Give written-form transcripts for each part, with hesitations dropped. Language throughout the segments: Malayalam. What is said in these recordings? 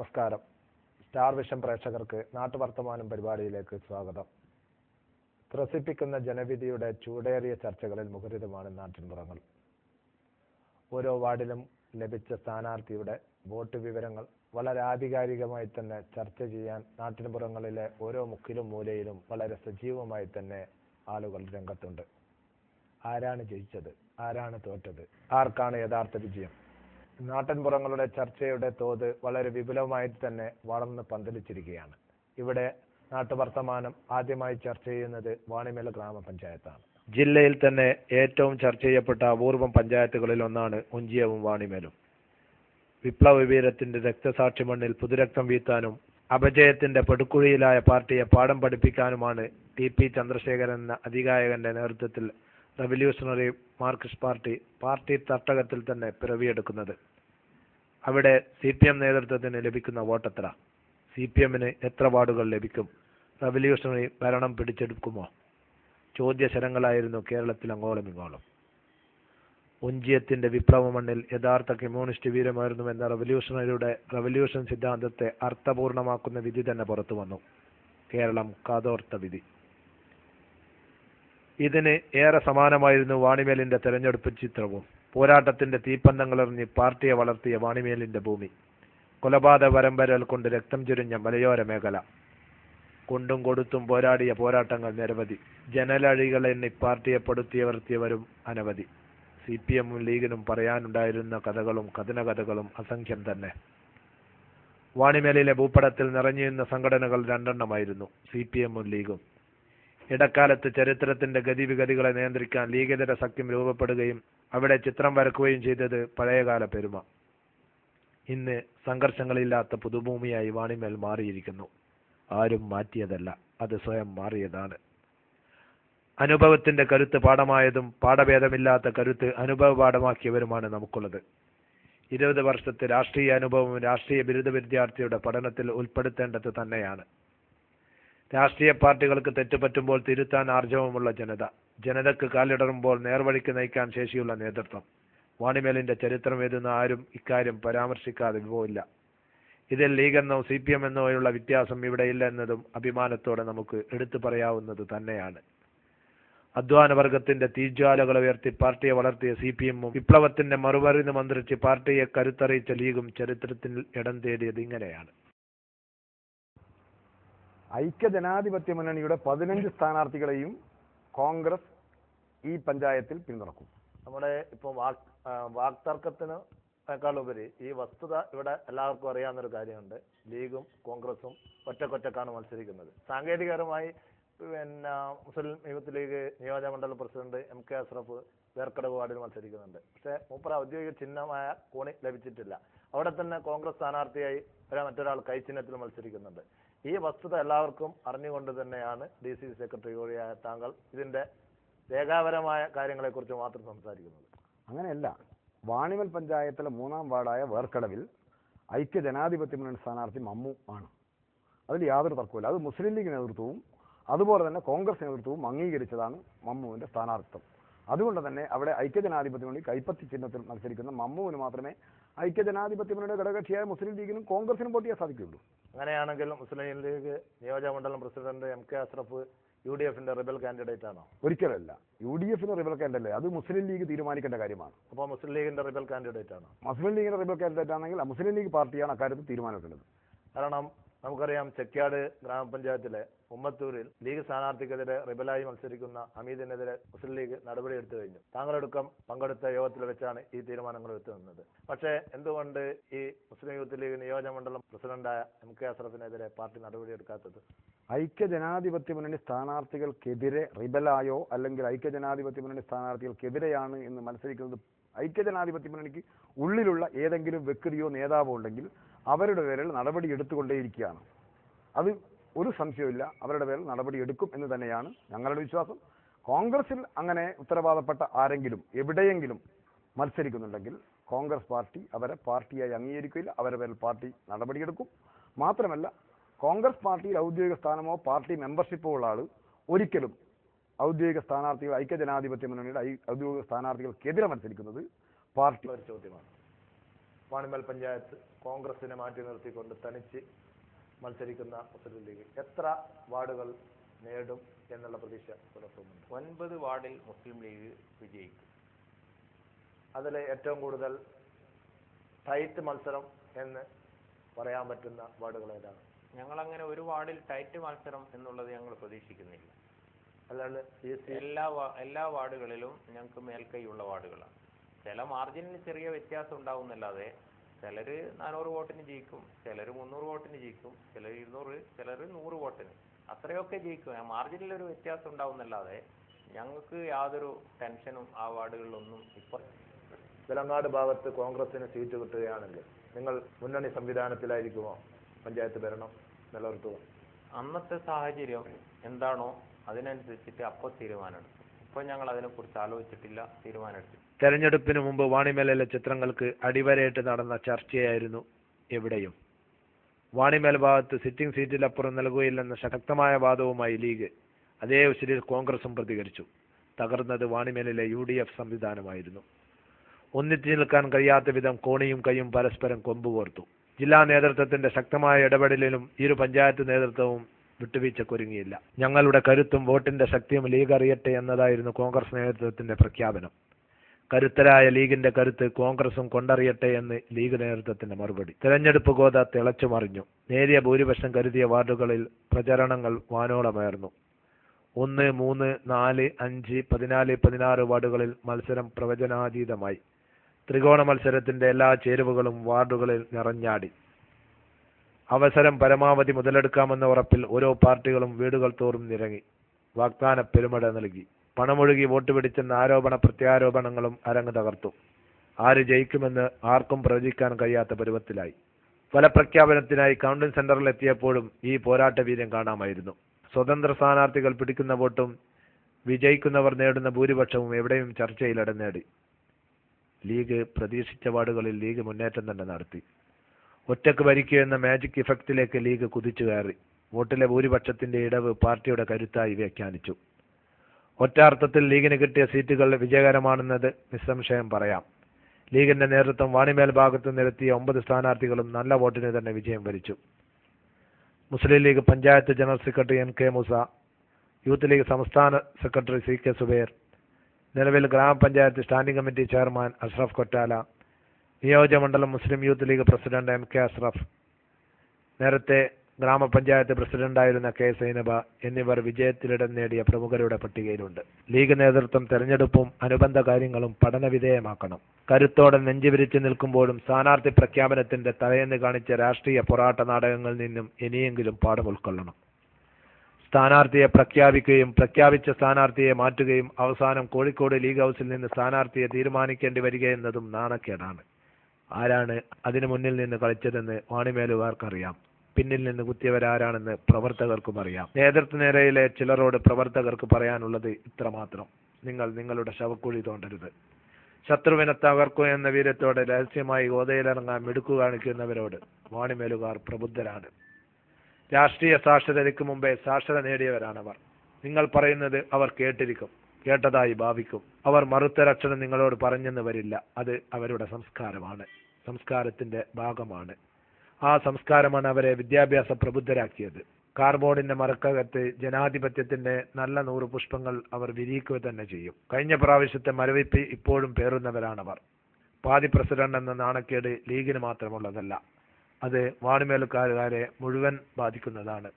നമസ്കാരം. സ്റ്റാർ വിഷൻ പ്രേക്ഷകർക്ക് നാട്ടുവർത്തമാനം പരിപാടിയിലേക്ക് സ്വാഗതം. ത്രസിപ്പിക്കുന്ന ജനവിധിയുടെ ചൂടേറിയ ചർച്ചകളിൽ മുഖരിതമാണ് നാട്ടിൻപുറങ്ങൾ. ഓരോ വാർഡിലും ലഭിച്ച സ്ഥാനാർത്ഥിയുടെ വോട്ട് വിവരങ്ങൾ വളരെ ആധികാരികമായി തന്നെ ചർച്ച ചെയ്യാൻ നാട്ടിൻപുറങ്ങളിലെ ഓരോ മുക്കിലും മൂലയിലും വളരെ സജീവമായി തന്നെ ആളുകൾ രംഗത്തുണ്ട്. ആരാണ് ജയിച്ചത്, ആരാണ് തോറ്റത്, ആർക്കാണ് യഥാർത്ഥ വിജയം? നാട്ടിൻപുറങ്ങളുടെ ചർച്ചയുടെ തോത് വളരെ വിപുലമായി തന്നെ വളർന്ന് പന്തലിച്ചിരിക്കുകയാണ്. ഇവിടെ നാട്ടുവർത്തമാനം ആദ്യമായി ചർച്ച ചെയ്യുന്നത് വാണിമേൽ ഗ്രാമപഞ്ചായത്താണ്. ജില്ലയിൽ തന്നെ ഏറ്റവും ചർച്ച ചെയ്യപ്പെട്ട അപൂർവം പഞ്ചായത്തുകളിൽ ഒന്നാണ് ഉഞ്ചിയവും വാണിമേലും. വിപ്ലവ വീരത്തിന്റെ രക്തസാക്ഷി മണ്ണിൽ പുതുരക്തം വീത്താനും അപജയത്തിന്റെ പടുക്കുഴിയിലായ പാർട്ടിയെ പാഠം പഠിപ്പിക്കാനുമാണ് ടി.പി. ചന്ദ്രശേഖരൻ എന്ന അതികായകന്റെ നേതൃത്വത്തിൽ റവല്യൂഷണറി മാർക്സിസ്റ്റ് പാർട്ടി തട്ടകത്തിൽ തന്നെ പിറവിയെടുക്കുന്നത്. അവിടെ CPM നേതൃത്വത്തിന് ലഭിക്കുന്ന വോട്ടെത്ര? CPMന് എത്ര വാർഡുകൾ ലഭിക്കും? റവല്യൂഷണറി ഭരണം പിടിച്ചെടുക്കുമോ? ചോദ്യശരങ്ങളായിരുന്നു കേരളത്തിൽ അങ്ങോളം ഇങ്ങോളം. ഉഞ്ചിയത്തിന്റെ വിപ്ലവ മണ്ണിൽ യഥാർത്ഥ കമ്മ്യൂണിസ്റ്റ് വീരമായിരുന്നുവെന്ന റവല്യൂഷൻ സിദ്ധാന്തത്തെ അർത്ഥപൂർണമാക്കുന്ന വിധി തന്നെ പുറത്തു വന്നു. കേരളം കാതോർത്ത വിധി. ഇതിന് ഏറെ സമാനമായിരുന്നു വാണിമേലിന്റെ തെരഞ്ഞെടുപ്പ് ചിത്രവും. പോരാട്ടത്തിന്റെ തീപ്പന്തങ്ങളെറിഞ്ഞ് പാർട്ടിയെ വളർത്തിയ വാണിമേലിന്റെ ഭൂമി. കൊലപാതക പരമ്പരകൾ കൊണ്ട് രക്തം ചുരിഞ്ഞ മലയോര മേഖല. കൊണ്ടും കൊടുത്തും പോരാടിയ പോരാട്ടങ്ങൾ നിരവധി. ജനലഴികളെണ്ണി പാർട്ടിയെ പടുത്തിയവർത്തിയവരും അനവധി. CPMും ലീഗിനും പറയാനുണ്ടായിരുന്ന കഥകളും കഥനകഥകളും അസംഖ്യം തന്നെ. വാണിമേലിലെ ഭൂപടത്തിൽ നിറഞ്ഞിരുന്ന സംഘടനകൾ രണ്ടെണ്ണമായിരുന്നു, CPMും ലീഗും. ഇടക്കാലത്ത് ചരിത്രത്തിന്റെ ഗതിവിഗതികളെ നിയന്ത്രിക്കാൻ ലീഗിതര സഖ്യം രൂപപ്പെടുകയും അവിടെ ചിത്രം വരക്കുകയും ചെയ്തത് പഴയകാല പെരുമ. ഇന്ന് സംഘർഷങ്ങളില്ലാത്ത പുതുഭൂമിയായി വാണിമേൽ മാറിയിരിക്കുന്നു. ആരും മാറ്റിയതല്ല, അത് സ്വയം മാറിയതാണ്. അനുഭവത്തിന്റെ കരുത്ത് പാഠമായതും പാഠഭേദമില്ലാത്ത കരുത്ത് അനുഭവ പാഠമാക്കിയവരുമാണ് നമുക്കുള്ളത്. 20 വർഷത്തെ രാഷ്ട്രീയ അനുഭവം രാഷ്ട്രീയ ബിരുദ വിദ്യാർത്ഥിയുടെ പഠനത്തിൽ ഉൾപ്പെടുത്തേണ്ടത് തന്നെയാണ്. രാഷ്ട്രീയ പാർട്ടികൾക്ക് തെറ്റുപറ്റുമ്പോൾ തിരുത്താൻ ആർജവമുള്ള ജനതക്ക് കാലിടറുമ്പോൾ നേർവഴിക്ക് നയിക്കാൻ ശേഷിയുള്ള നേതൃത്വം. വാണിമേലിന്റെ ചരിത്രം എഴുതുന്ന ആരും ഇക്കാര്യം പരാമർശിക്കാതെ പോയില്ല. ഇതിൽ ലീഗെന്നോ CPM എന്നോയുള്ള വ്യത്യാസം ഇവിടെയില്ല എന്നതും അഭിമാനത്തോടെ നമുക്ക് എടുത്തു പറയാവുന്നത് തന്നെയാണ്. അധ്വാനവർഗത്തിന്റെ തീജ്വാലകൾ ഉയർത്തി പാർട്ടിയെ വളർത്തിയ CPMും വിപ്ലവത്തിന്റെ മറുപറിന്ന് മന്ത്രിച്ച് പാർട്ടിയെ കരുത്തറിയിച്ച ലീഗും ചരിത്രത്തിൽ ഇടം തേടിയത് ഇങ്ങനെയാണ്. ഐക്യജനാധിപത്യ മുന്നണിയുടെ 15 സ്ഥാനാർത്ഥികളെയും കോൺഗ്രസ് ഈ പഞ്ചായത്തിൽ പിന്തുണക്കും. നമ്മുടെ ഇപ്പോൾ വാക്തർക്കത്തിനേക്കാളുപരി ഈ വസ്തുത ഇവിടെ എല്ലാവർക്കും അറിയാവുന്നൊരു കാര്യമുണ്ട്. ലീഗും കോൺഗ്രസും ഒറ്റക്കൊറ്റക്കാണ് മത്സരിക്കുന്നത്. സാങ്കേതികപരമായി മുസ്ലിം യൂത്ത് ലീഗ് നിയോജകമണ്ഡലം പ്രസിഡന്റ് MK അഷ്റഫ് വേർക്കടവ് വാർഡിൽ മത്സരിക്കുന്നുണ്ട്. പക്ഷേ മൂപ്പർ ഔദ്യോഗിക ചിഹ്നമായ കോണി ലഭിച്ചിട്ടില്ല. അവിടെ തന്നെ കോൺഗ്രസ് സ്ഥാനാർത്ഥിയായി മറ്റൊരാൾ കൈച്ചിഹ്നത്തിൽ മത്സരിക്കുന്നുണ്ട്. ഈ വസ്തുത എല്ലാവർക്കും അറിഞ്ഞുകൊണ്ട് തന്നെയാണ് DCC സെക്രട്ടറി കൂടിയായ താങ്കൾ ഇതിന്റെ രേഖാപരമായ കാര്യങ്ങളെക്കുറിച്ച് മാത്രം സംസാരിക്കുന്നത്. അങ്ങനെയല്ല. വാണിമേൽ പഞ്ചായത്തിലെ 3-ാം വാർഡായ വേർക്കടവിൽ ഐക്യജനാധിപത്യ മുന്നണി സ്ഥാനാർത്ഥി മമ്മു ആണ്. അതിൽ യാതൊരു തർക്കമില്ല. അത് മുസ്ലിം ലീഗ് നേതൃത്വവും അതുപോലെ തന്നെ കോൺഗ്രസ് നേതൃത്വവും അംഗീകരിച്ചതാണ് മമ്മുവിന്റെ സ്ഥാനാർത്ഥിത്വം. അതുകൊണ്ട് തന്നെ അവിടെ ഐക്യജനാധിപത്യ മുന്നണി കൈപ്പത്തി ചിഹ്നത്തിൽ മത്സരിക്കുന്ന മമ്മുവിന് മാത്രമേ ഐക്യജനാധിപത്യ മുന്നണിയുടെ ഘടകകക്ഷിയായ മുസ്ലിം ലീഗിനും കോൺഗ്രസിനും വോട്ട് ചെയ്യാൻ സാധിക്കുകയുള്ളൂ. അങ്ങനെയാണെങ്കിൽ മുസ്ലിം ലീഗ് നിയോജകമണ്ഡലം പ്രസിഡന്റ് MK അഷ്റഫ് UDFന്റെ റിബൽ കാൻഡിഡേറ്റ് ആണോ? ഒരിക്കലല്ല. UDFന് റിബൽ കാൻഡിഡേറ്റ് അത് മുസ്ലിം ലീഗ് തീരുമാനിക്കേണ്ട കാര്യമാണ്. അപ്പോൾ മുസ്ലിം ലീഗിന്റെ റിബൽ കാൻഡിഡേറ്റ് ആണോ? മുസ്ലിം ലീഗിന്റെ റിബൽ കാൻഡിഡേറ്റ് ആണെങ്കിൽ മുസ്ലിം ലീഗ് പാർട്ടിയാണ് അക്കാര്യത്തിൽ തീരുമാനിക്കേണ്ടത്. കാരണം നമുക്കറിയാം, ചെക്യാട് ഗ്രാമപഞ്ചായത്തിലെ ഉമ്മത്തൂരിൽ ലീഗ് സ്ഥാനാർത്ഥിക്കെതിരെ റിബലായി മത്സരിക്കുന്ന ഹമീദിനെതിരെ മുസ്ലിം ലീഗ് നടപടിയെടുത്തു കഴിഞ്ഞു. താങ്കളടക്കം പങ്കെടുത്ത യോഗത്തിൽ വെച്ചാണ് ഈ തീരുമാനങ്ങൾ എടുത്തുവന്നത്. പക്ഷേ എന്തുകൊണ്ട് ഈ മുസ്ലിം യൂത്ത് ലീഗ് നിയോജകമണ്ഡലം പ്രസിഡന്റായ MK അഷ്റഫിനെതിരെ പാർട്ടി നടപടിയെടുക്കാത്തത്? ഐക്യജനാധിപത്യ മുന്നണി സ്ഥാനാർത്ഥികൾക്കെതിരെ റിബലായോ അല്ലെങ്കിൽ ഐക്യജനാധിപത്യ മുന്നണി സ്ഥാനാർത്ഥികൾക്കെതിരെയാണ് എന്ന് മത്സരിക്കുന്നത് ഐക്യജനാധിപത്യ മുന്നണിക്ക് ഉള്ളിലുള്ള ഏതെങ്കിലും വ്യക്തിയോ നേതാവോ ഉണ്ടെങ്കിൽ അവരുടെ പേരിൽ നടപടി എടുത്തുകൊണ്ടേയിരിക്കുകയാണ്. അത് ഒരു സംശയമില്ല, അവരുടെ പേരിൽ നടപടി എടുക്കും എന്ന് തന്നെയാണ് ഞങ്ങളുടെ വിശ്വാസം. കോൺഗ്രസിൽ അങ്ങനെ ഉത്തരവാദപ്പെട്ട ആരെങ്കിലും എവിടെയെങ്കിലും മത്സരിക്കുന്നുണ്ടെങ്കിൽ കോൺഗ്രസ് പാർട്ടി അവരെ പാർട്ടിയായി അംഗീകരിക്കില്ല, അവരുടെ പേരിൽ പാർട്ടി നടപടിയെടുക്കും. മാത്രമല്ല, കോൺഗ്രസ് പാർട്ടിയിൽ ഔദ്യോഗിക സ്ഥാനമോ പാർട്ടി മെമ്പർഷിപ്പോ ഉള്ള ആൾ ഒരിക്കലും ഔദ്യോഗിക സ്ഥാനാർത്ഥികൾ ഐക്യജനാധിപത്യ മുന്നണിയുടെ ഔദ്യോഗിക സ്ഥാനാർത്ഥികൾക്കെതിരെ മത്സരിക്കുന്നത് പാർട്ടി ഒരു ചോദ്യമാണ്. വാണിമേൽ പഞ്ചായത്ത് കോൺഗ്രസിനെ മാറ്റി നിർത്തിക്കൊണ്ട് തനിച്ച് മത്സരിക്കുന്ന മുസ്ലിം ലീഗ് എത്ര വാർഡുകൾ നേടും എന്നുള്ള പ്രതീക്ഷ പുലർത്തുന്നുണ്ട്? 9 വാർഡിൽ മുസ്ലിം ലീഗ് വിജയിക്കും. അതിൽ ഏറ്റവും കൂടുതൽ ടൈറ്റ് മത്സരം എന്ന് പറയാൻ പറ്റുന്ന വാർഡുകൾ ഏതാണ്? ഞങ്ങളങ്ങനെ ഒരു വാർഡിൽ ടൈറ്റ് മത്സരം എന്നുള്ളത് ഞങ്ങൾ പ്രതീക്ഷിക്കുന്നില്ല. അല്ലാണ്ട് എല്ലാ വാർഡുകളിലും ഞങ്ങൾക്ക് മേൽക്കൈയുള്ള വാർഡുകളാണ്. ചില മാർജിനിൽ ചെറിയ വ്യത്യാസം ഉണ്ടാവുന്നല്ലാതെ ചിലർ 400 വോട്ടിന് ജയിക്കും, ചിലർ 300 വോട്ടിന് ജയിക്കും, ചിലർ 200, ചിലർ 100 വോട്ടിന്, അത്രയൊക്കെ ജയിക്കും. മാർജിനിലൊരു വ്യത്യാസം ഉണ്ടാവുന്നല്ലാതെ ഞങ്ങൾക്ക് യാതൊരു ടെൻഷനും ആ വാർഡുകളിലൊന്നും ഇപ്പോൾ. വിലങ്ങാട് ഭാഗത്ത് കോൺഗ്രസിന് സീറ്റ് കിട്ടുകയാണെങ്കിൽ നിങ്ങൾ മുന്നണി സംവിധാനത്തിലായിരിക്കുമോ പഞ്ചായത്ത് ഭരണം നിലനിർത്തുക? അന്നത്തെ സാഹചര്യം എന്താണോ അതിനനുസരിച്ചിട്ട് അപ്പോൾ തീരുമാനമെടുക്കും. ഇപ്പോൾ ഞങ്ങൾ അതിനെക്കുറിച്ച് ആലോചിച്ചിട്ടില്ല, തീരുമാനമെടുത്തു. തെരഞ്ഞെടുപ്പിന് മുമ്പ് വാണിമേലിലെ ചിത്രങ്ങൾക്ക് അടിവരയിട്ട് നടന്ന ചർച്ചയായിരുന്നു എവിടെയും. വാണിമേൽ ഭാഗത്ത് സിറ്റിംഗ് സീറ്റിലപ്പുറം നൽകുകയില്ലെന്ന ശക്തമായ വാദവുമായി ലീഗ്. അതേ ഉശിരിൽ കോൺഗ്രസും പ്രതികരിച്ചു. തകർന്നത് വാണിമേലിലെ UDF സംവിധാനമായിരുന്നു. ഒന്നിച്ചു നിൽക്കാൻ കഴിയാത്ത വിധം കോണിയും കൈയും പരസ്പരം കൊമ്പുകോർത്തു. ജില്ലാ നേതൃത്വത്തിന്റെ ശക്തമായ ഇടപെടലിലും ഇരു പഞ്ചായത്ത് നേതൃത്വവും വിട്ടുവീഴ്ചക്കൊരുങ്ങിയില്ല. ഞങ്ങളുടെ കരുത്തും വോട്ടിന്റെ ശക്തിയും ലീഗ് അറിയട്ടെ എന്നതായിരുന്നു കോൺഗ്രസ് നേതൃത്വത്തിന്റെ പ്രഖ്യാപനം. കരുത്തരായ ലീഗിന്റെ കരുത്ത് കോൺഗ്രസും കൊണ്ടറിയട്ടെ എന്ന് ലീഗ് നേതൃത്വത്തിന്റെ മറുപടി. തെരഞ്ഞെടുപ്പ് ഗോത തിളച്ചു മറിഞ്ഞു. നേരിയ ഭൂരിപക്ഷം കരുതിയ വാർഡുകളിൽ പ്രചരണങ്ങൾ വാനോളമേർന്നു. 1, 3, 4, 5, 14, 16 വാർഡുകളിൽ മത്സരം പ്രവചനാതീതമായി. ത്രികോണ മത്സരത്തിന്റെ എല്ലാ ചേരുവകളും വാർഡുകളിൽ നിറഞ്ഞാടി. അവസരം പരമാവധി മുതലെടുക്കാമെന്ന ഉറപ്പിൽ ഓരോ പാർട്ടികളും വീടുകൾ തോറും നിരങ്ങി വാഗ്ദാന പെരുമഴ നൽകി. പണമൊഴുകി വോട്ട് പിടിച്ചെന്ന ആരോപണ പ്രത്യാരോപണങ്ങളും അരങ്ങ് തകർത്തു. ആര് ജയിക്കുമെന്ന് ആർക്കും പ്രവചിക്കാൻ കഴിയാത്ത പരുവത്തിലായി. ഫലപ്രഖ്യാപനത്തിനായി കൗണ്ടിംഗ് സെന്ററിലെത്തിയപ്പോഴും ഈ പോരാട്ട വീര്യം കാണാമായിരുന്നു. സ്വതന്ത്ര സ്ഥാനാർത്ഥികൾ പിടിക്കുന്ന വോട്ടും വിജയിക്കുന്നവർ നേടുന്ന ഭൂരിപക്ഷവും എവിടെയും ചർച്ചയിൽ ഇടം നേടി. ലീഗ് പ്രതീക്ഷിച്ച വാർഡുകളിൽ ലീഗ് മുന്നേറ്റം തന്നെ നടത്തി. ഒറ്റക്ക് ഭരിക്കുക എന്ന മാജിക് ഇഫക്റ്റിലേക്ക് ലീഗ് കുതിച്ചു കയറി. വോട്ടിലെ ഭൂരിപക്ഷത്തിന്റെ ഇടവ് പാർട്ടിയുടെ കരുത്തായി വ്യാഖ്യാനിച്ചു. ഒറ്റർത്ഥത്തിൽ ലീഗിന് കിട്ടിയ സീറ്റുകൾ വിജയകരമാണെന്നത് നിസ്സംശയം പറയാം. ലീഗിന്റെ നേതൃത്വം വാണിമേൽ ഭാഗത്ത് നിരത്തിയ 9 സ്ഥാനാർത്ഥികളും നല്ല വോട്ടിന് തന്നെ വിജയം വരിച്ചു. Muslim League panchayat general secretary NK Moosa, Youth League സംസ്ഥാന സെക്രട്ടറി CK സുബൈർ, നിലവിൽ ഗ്രാമപഞ്ചായത്ത് standing committee chairman Ashraf Kottala, നിയോജകമണ്ഡലം മുസ്ലിം യൂത്ത് ലീഗ് പ്രസിഡന്റ് MK അഷ്റഫ്, നേരത്തെ ഗ്രാമപഞ്ചായത്ത് പ്രസിഡന്റായിരുന്ന K സൈനബ എന്നിവർ വിജയത്തിലിടം നേടിയ പ്രമുഖരുടെ പട്ടികയിലുണ്ട്. ലീഗ് നേതൃത്വം തെരഞ്ഞെടുപ്പും അനുബന്ധ കാര്യങ്ങളും പഠനവിധേയമാക്കണം. കരുത്തോടെ നെഞ്ചുവിരിച്ചു നിൽക്കുമ്പോഴും സ്ഥാനാർത്ഥി പ്രഖ്യാപനത്തിന്റെ തലേന്ന് കാണിച്ച രാഷ്ട്രീയ പോരാട്ട നാടകങ്ങളിൽ നിന്നും ഇനിയെങ്കിലും പാഠം ഉൾക്കൊള്ളണം. സ്ഥാനാർത്ഥിയെ പ്രഖ്യാപിക്കുകയും പ്രഖ്യാപിച്ച സ്ഥാനാർത്ഥിയെ മാറ്റുകയും അവസാനം കോഴിക്കോട് ലീഗ് ഹൗസിൽ നിന്ന് സ്ഥാനാർത്ഥിയെ തീരുമാനിക്കേണ്ടി വരികയെന്നതും നാണക്കേടാണ്. ആരാണ് അതിനു മുന്നിൽ നിന്ന് കളിച്ചതെന്ന് വാണിമേലുകാർക്കറിയാം. പിന്നിൽ നിന്ന് കുത്തിയവരാരാണെന്ന് പ്രവർത്തകർക്കും അറിയാം. നേതൃത്വനിരയിലെ ചിലരോട് പ്രവർത്തകർക്ക് പറയാനുള്ളത് ഇത്രമാത്രം: നിങ്ങൾ നിങ്ങളുടെ ശവക്കുഴി തോണ്ടരുത്. ശത്രുവിനെ തകർക്കുക എന്ന വീര്യത്തോടെ രഹസ്യമായി ഗോതയിലിറങ്ങാൻ മിടുക്കു കാണിക്കുന്നവരോട് വാണിമേലുകാർ പ്രബുദ്ധരാണ്. രാഷ്ട്രീയ സാക്ഷരതയ്ക്ക് മുമ്പേ സാക്ഷരത നേടിയവരാണവർ. നിങ്ങൾ പറയുന്നത് അവർ കേട്ടിരിക്കും, കേട്ടതായി ഭാവിക്കും. അവർ മറുത്തരക്ഷരം നിങ്ങളോട് പറഞ്ഞെന്ന് വരില്ല. അത് അവരുടെ സംസ്കാരമാണ്, സംസ്കാരത്തിന്റെ ഭാഗമാണ്. ആ സംസ്കാരമാണ് അവരെ വിദ്യാഭ്യാസ പ്രബുദ്ധരാക്കിയത്. കാർബോർഡിന്റെ മറക്കകത്ത് ജനാധിപത്യത്തിന്റെ നല്ല 100 പുഷ്പങ്ങൾ അവർ വിരിയിക്കുക തന്നെ ചെയ്യും. കഴിഞ്ഞ പ്രാവശ്യത്തെ മരവിപ്പ് ഇപ്പോഴും പേറുന്നവരാണവർ. പാതി പ്രസിഡന്റ് എന്ന നാണക്കേട് ലീഗിന് മാത്രമുള്ളതല്ല, അത് വാണിമേലുകാരെ മുഴുവൻ ബാധിക്കുന്നതാണ്.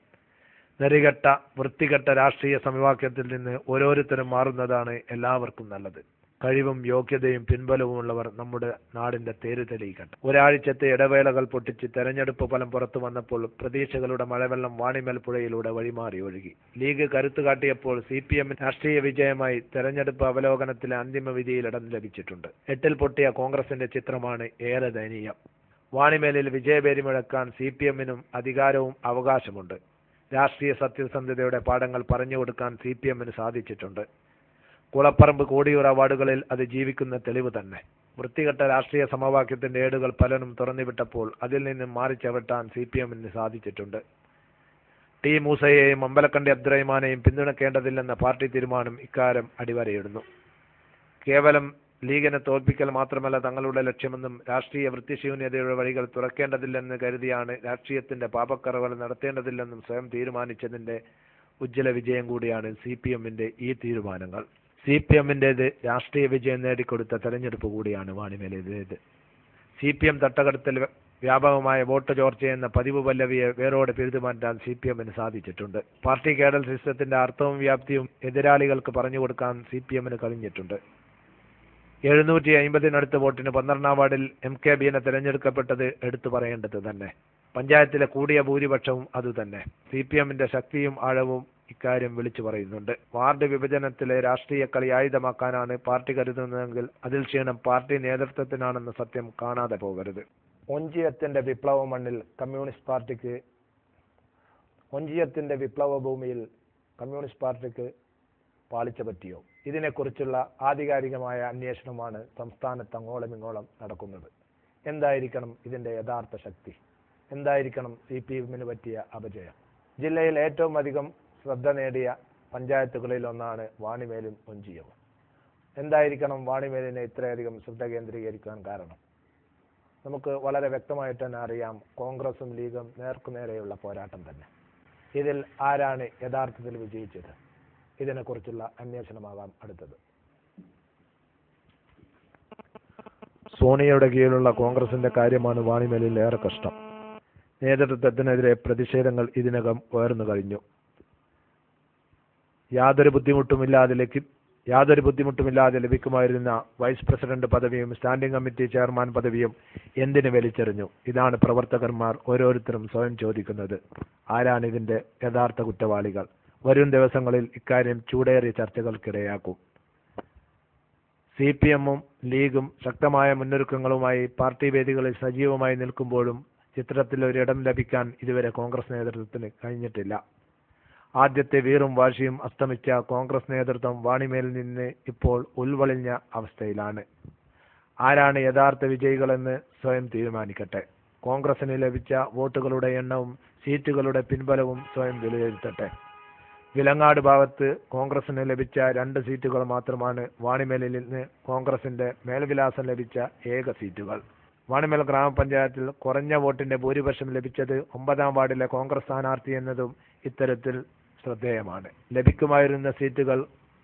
നെറികെട്ട വൃത്തികെട്ട രാഷ്ട്രീയ സമവാക്യത്തിൽ നിന്ന് ഓരോരുത്തരും മാറുന്നതാണ് എല്ലാവർക്കും നല്ലത്. കഴിവും യോഗ്യതയും പിൻബലവുമുള്ളവർ നമ്മുടെ നാടിന്റെ തേര് തെളിയിക്കട്ടെ. ഒരാഴ്ചത്തെ ഇടവേളകൾ പൊട്ടിച്ച് തെരഞ്ഞെടുപ്പ് ഫലം പുറത്തു വന്നപ്പോൾ പ്രതീക്ഷകളുടെ മഴവെള്ളം വാണിമേൽ പുഴയിലൂടെ വഴിമാറി ഒഴുകി. ലീഗ് കരുത്തു കാട്ടിയപ്പോൾ CPM രാഷ്ട്രീയ വിജയമായി തെരഞ്ഞെടുപ്പ് അവലോകനത്തിലെ അന്തിമ വിധിയിൽ ഇടം ലഭിച്ചിട്ടുണ്ട്. 8-ൽ പൊട്ടിയ കോൺഗ്രസിന്റെ ചിത്രമാണ് ഏറെ ദയനീയം. വാണിമേലിൽ വിജയപേരി മുഴക്കാൻ CPM-നും അധികാരവും അവകാശമുണ്ട്. രാഷ്ട്രീയ സത്യസന്ധതയുടെ പാഠങ്ങൾ പറഞ്ഞു കൊടുക്കാൻ CPM-ന് സാധിച്ചിട്ടുണ്ട്. കുളപ്പറമ്പ് കോടിയൂർ വാർഡുകളിൽ അത് ജീവിക്കുന്ന തെളിവ് തന്നെ. വൃത്തികെട്ട രാഷ്ട്രീയ സമവാക്യത്തിന്റെ ഏടുകൾ പലരും തുറന്നുവിട്ടപ്പോൾ അതിൽ നിന്നും മാറി ചവിട്ടാൻ CPM-ന് സാധിച്ചിട്ടുണ്ട്. T മൂസയെയും അമ്പലക്കണ്ടി അബ്ദുറഹിമാനെയും പിന്തുണയ്ക്കേണ്ടതില്ലെന്ന പാർട്ടി തീരുമാനം ഇക്കാര്യം അടിവരയിടുന്നു. കേവലം ലീഗിനെ തോൽപ്പിക്കൽ മാത്രമല്ല തങ്ങളുടെ ലക്ഷ്യമെന്നും രാഷ്ട്രീയ വൃത്തിശൂന്യതയുടെ വഴികൾ തുറക്കേണ്ടതില്ലെന്ന് കരുതിയാണ് രാഷ്ട്രീയത്തിന്റെ പാപക്കറകൾ നടത്തേണ്ടതില്ലെന്നും സ്വയം തീരുമാനിച്ചതിന്റെ ഉജ്ജ്വല വിജയം കൂടിയാണ് CPM-ന്റെ ഈ തീരുമാനങ്ങൾ. CPM-ന്റേത് രാഷ്ട്രീയ വിജയം നേടിക്കൊടുത്ത തെരഞ്ഞെടുപ്പ് കൂടിയാണ് വാണിമേലേത്. CPM തട്ടകടത്തിൽ വ്യാപകമായ വോട്ട് ചോർച്ചയെന്ന പതിവ് പല്ലവിയെ വേരോടെ പിഴുതുമാറ്റാൻ CPM-ന് സാധിച്ചിട്ടുണ്ട്. പാർട്ടി കേഡർ സിസ്റ്റത്തിന്റെ അർത്ഥവും വ്യാപ്തിയും എതിരാളികൾക്ക് പറഞ്ഞു കൊടുക്കാൻ CPM-ന് കഴിഞ്ഞിട്ടുണ്ട്. 750 വോട്ടിന് 12ാം വാർഡിൽ MK ബീന തിരഞ്ഞെടുക്കപ്പെട്ടത് എടുത്തു പറയേണ്ടത് തന്നെ. പഞ്ചായത്തിലെ കൂടിയ ഭൂരിപക്ഷവും അതുതന്നെ. CPM-ന്റെ ശക്തിയും ആഴവും ഇക്കാര്യം വിളിച്ചു പറയുന്നുണ്ട്. വാർഡ് വിഭജനത്തിലെ രാഷ്ട്രീയ കളി ആയുധമാക്കാനാണ് പാർട്ടി കരുതുന്നതെങ്കിൽ അതിൽ ക്ഷീണം പാർട്ടി നേതൃത്വത്തിനാണെന്ന സത്യം കാണാതെ പോകരുത്. ഒഞ്ചിയത്തിന്റെ വിപ്ലവ മണ്ണിൽ ഒഞ്ചിയത്തിന്റെ വിപ്ലവ ഭൂമിയിൽ കമ്മ്യൂണിസ്റ്റ് പാർട്ടിക്ക് പാളിച്ച പറ്റിയോ? ഇതിനെക്കുറിച്ചുള്ള ആധികാരികമായ അന്വേഷണമാണ് സംസ്ഥാനത്ത് അങ്ങോളമിങ്ങോളം നടക്കുന്നത്. എന്തായിരിക്കണം ഇതിന്റെ യഥാർത്ഥ ശക്തി? എന്തായിരിക്കണം CPM-ന് പറ്റിയ അപജയം? ജില്ലയിൽ ഏറ്റവും അധികം ശ്രദ്ധ നേടിയ പഞ്ചായത്തുകളിൽ ഒന്നാണ് വാണിമേലും ഒഞ്ചിയവും. എന്തായിരിക്കണം വാണിമേലിനെ ഇത്രയധികം ശ്രദ്ധ കേന്ദ്രീകരിക്കാൻ കാരണം? നമുക്ക് വളരെ വ്യക്തമായിട്ട് തന്നെ അറിയാം, കോൺഗ്രസും ലീഗും നേർക്കുനേരെയുള്ള പോരാട്ടം തന്നെ. ഇതിൽ ആരാണ് യഥാർത്ഥത്തിൽ വിജയിച്ചത്? ഇതിനെക്കുറിച്ചുള്ള അന്വേഷണമാകാം അടുത്തത്. സോണിയയുടെ കീഴിലുള്ള കോൺഗ്രസിന്റെ കാര്യമാണ് വാണിമേലിൽ ഏറെ കഷ്ടം. നേതൃത്വത്തിനെതിരെ പ്രതിഷേധങ്ങൾ ഇതിനകം ഉയർന്നു കഴിഞ്ഞു. യാതൊരു ബുദ്ധിമുട്ടുമില്ലാതെ ലഭിക്കുമായിരുന്ന വൈസ് പ്രസിഡന്റ് പദവിയും സ്റ്റാൻഡിംഗ് കമ്മിറ്റി ചെയർമാൻ പദവിയും എന്തിനു വലിച്ചെറിഞ്ഞു? ഇതാണ് പ്രവർത്തകന്മാർ ഓരോരുത്തരും സ്വയം ചോദിക്കുന്നത്. ആരാണ് ഇതിന്റെ യഥാർത്ഥ കുറ്റവാളികൾ? വരും ദിവസങ്ങളിൽ ഇക്കാര്യം ചൂടേറിയ ചർച്ചകൾക്കിടയാക്കും. CPM-ഉം ലീഗും ശക്തമായ മുന്നൊരുക്കങ്ങളുമായി പാർട്ടി വേദികളിൽ സജീവമായി നിൽക്കുമ്പോഴും ചിത്രത്തിൽ ഒരിടം ലഭിക്കാൻ ഇതുവരെ കോൺഗ്രസ് നേതൃത്വത്തിന് കഴിഞ്ഞിട്ടില്ല. ആദ്യത്തെ വീറും വാശിയും അസ്തമിച്ച കോൺഗ്രസ് നേതൃത്വം വാണിമേലിൽ നിന്ന് ഇപ്പോൾ ഉൾവളിഞ്ഞ അവസ്ഥയിലാണ്. ആരാണ് യഥാർത്ഥ വിജയികളെന്ന് സ്വയം തീരുമാനിക്കട്ടെ. കോൺഗ്രസിന് ലഭിച്ച വോട്ടുകളുടെ എണ്ണവും സീറ്റുകളുടെ പിൻബലവും സ്വയം വിലയിരുത്തട്ടെ. വിലങ്ങാട് ഭാഗത്ത് കോൺഗ്രസിന് ലഭിച്ച 2 സീറ്റുകൾ മാത്രമാണ് വാണിമേലിൽ നിന്ന് കോൺഗ്രസിന്റെ മേൽവിലാസം ലഭിച്ച ഏക സീറ്റുകൾ. വാണിമേൽ ഗ്രാമപഞ്ചായത്തിൽ കുറഞ്ഞ വോട്ടിന്റെ ഭൂരിപക്ഷം ലഭിച്ചത് 9ാം വാർഡിലെ കോൺഗ്രസ് സ്ഥാനാർത്ഥി എന്നതും ഇത്തരത്തിൽ ശ്രദ്ധേയമാണ്. ലഭിക്കുമായിരുന്ന സീറ്റുകൾ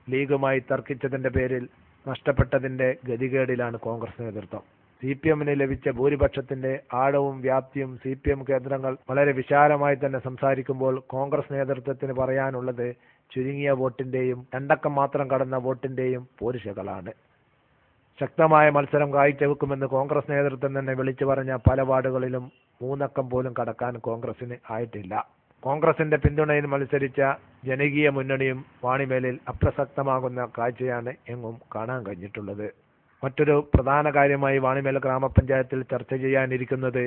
ലീഗുമായി തർക്കിച്ചതിന്റെ പേരിൽ നഷ്ടപ്പെട്ടതിന്റെ ഗതികേടിലാണ് കോൺഗ്രസ് നേതൃത്വം. CPM-ന് ലഭിച്ച ഭൂരിപക്ഷത്തിന്റെ ആഴവും വ്യാപ്തിയും CPM കേന്ദ്രങ്ങൾ വളരെ വിശാലമായി തന്നെ സംസാരിക്കുമ്പോൾ കോൺഗ്രസ് നേതൃത്വത്തിന് പറയാനുള്ളത് ചുരുങ്ങിയ വോട്ടിന്റെയും 2 അക്കം മാത്രം കടന്ന വോട്ടിന്റെയും പോരിശകളാണ്. ശക്തമായ മത്സരം കാഴ്ചവെക്കുമെന്ന് കോൺഗ്രസ് നേതൃത്വം തന്നെ വിളിച്ചു പറഞ്ഞ പല വാർഡുകളിലും 3 അക്കം പോലും കടക്കാൻ കോൺഗ്രസിന് ആയിട്ടില്ല. കോൺഗ്രസിന്റെ പിന്തുണയിൽ മത്സരിച്ച ജനകീയ മുന്നണിയും വാണിമേലിൽ അപ്രസക്തമാകുന്ന കാഴ്ചയാണ് എങ്ങും കാണാൻ കഴിഞ്ഞിട്ടുള്ളത്. മറ്റൊരു പ്രധാന കാര്യമായി വാണിമേൽ ഗ്രാമപഞ്ചായത്തിൽ ചർച്ച ചെയ്യാനിരിക്കുന്നത്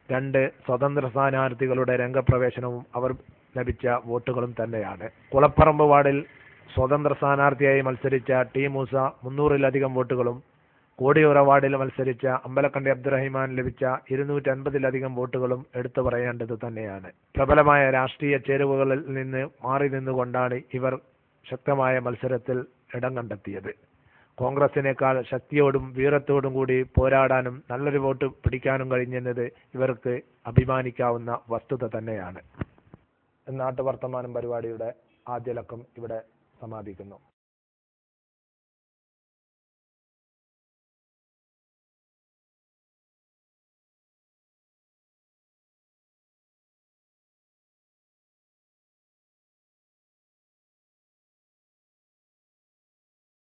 2 സ്വതന്ത്ര സ്ഥാനാർത്ഥികളുടെ രംഗപ്രവേശനവും അവർ ലഭിച്ച വോട്ടുകളും തന്നെയാണ്. കുളപ്പറമ്പ് വാർഡിൽ സ്വതന്ത്ര സ്ഥാനാർത്ഥിയായി മത്സരിച്ച T മൂസ 300-ലധികം വോട്ടുകളും കോടിയൂറ വാർഡിൽ മത്സരിച്ച അമ്പലക്കണ്ടി അബ്ദുറഹിമാൻ ലഭിച്ച 250-ലധികം വോട്ടുകളും എടുത്തു പറയേണ്ടത് തന്നെയാണ്. പ്രബലമായ രാഷ്ട്രീയ ചേരുവകളിൽ നിന്ന് മാറി നിന്നുകൊണ്ടാണ് ഇവർ ശക്തമായ മത്സരത്തിൽ ഇടം കണ്ടെത്തിയത്. കോൺഗ്രസിനേക്കാൾ ശക്തിയോടും വീരത്തോടും കൂടി പോരാടാനും നല്ലൊരു വോട്ട് പിടിക്കാനും കഴിഞ്ഞെന്നത് ഇവർക്ക് അഭിമാനിക്കാവുന്ന വസ്തുത തന്നെയാണ്. നാട്ടുവർത്തമാനം പരിപാടിയുടെ ആദ്യ ലക്കം ഇവിടെ സമാപിക്കുന്നു.